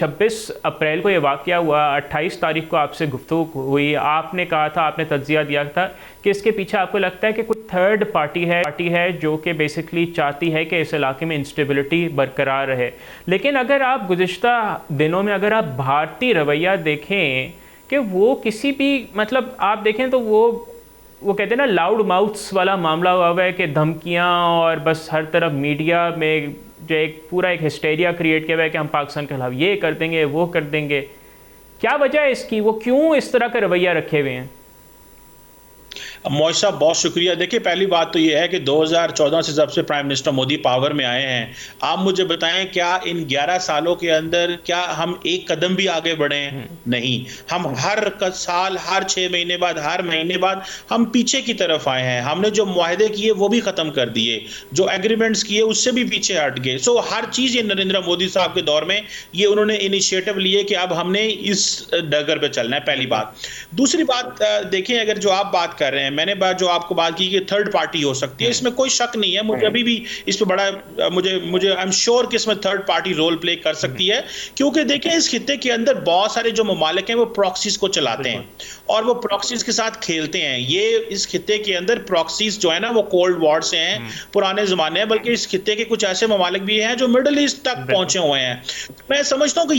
26 अप्रैल को ये वाक़या हुआ, 28 तारीख को आपसे गुफ्तगू हुई, आपने कहा था, आपने तज्ज़िया दिया था कि इसके पीछे आपको लगता है कि कुछ थर्ड पार्टी है जो कि बेसिकली चाहती है कि इस इलाके में इंस्टेबिलिटी बरकरार रहे। लेकिन अगर आप गुज़िश्ता दिनों में अगर आप भारतीय रवैया देखें कि वो किसी भी मतलब आप देखें तो वो कहते हैं ना लाउड माउथ्स वाला मामला हुआ है कि धमकियाँ और बस हर तरफ मीडिया में जो एक हिस्टेरिया क्रिएट किया हुआ है कि हम पाकिस्तान के खिलाफ ये कर देंगे वो कर देंगे। क्या वजह है इसकी, वो क्यों इस तरह का रवैया रखे हुए हैं? मोइश साहब बहुत शुक्रिया। देखिए पहली बात तो ये है कि 2014 से जब से प्राइम मिनिस्टर मोदी पावर में आए हैं, आप मुझे बताएं क्या इन 11 सालों के अंदर क्या हम एक कदम भी आगे बढ़े हैं? नहीं। हम हर साल, हर 6 महीने बाद, हर महीने बाद हम पीछे की तरफ आए हैं। हमने जो मुआहदे किए वो भी खत्म कर दिए, जो एग्रीमेंट्स किए उससे भी पीछे हट गए। सो हर चीज ये नरेंद्र मोदी साहब के दौर में ये उन्होंने इनिशिएटिव लिए कि अब हमने इस डगर पे चलना है, पहली बात। दूसरी बात देखें, अगर जो आप बात कर रहे हैं, मैंने बात जो आपको बात की कि थर्ड पार्टी हो सकती है, इसमें कोई शक नहीं है। मुझे अभी भी इस पे बड़ा मुझे आई एम श्योर कि इसमें थर्ड पार्टी रोल प्ले कर सकती है, क्योंकि देखें इस खित्ते के अंदर बहुत सारे जो ममालिक हैं वो प्रॉक्सीज को चलाते हैं और वो प्रॉक्सीज के साथ खेलते हैं। ये इस खित्ते के अंदर प्रॉक्सीज जो है ना वो कोल्ड वॉर से हैं, पुराने जमाने हैं, बल्कि इस खित्ते के कुछ ऐसे ममालिक भी हैं जो मिडिल ईस्ट तक पहुंचे हुए हैं। मैं समझता हूं कि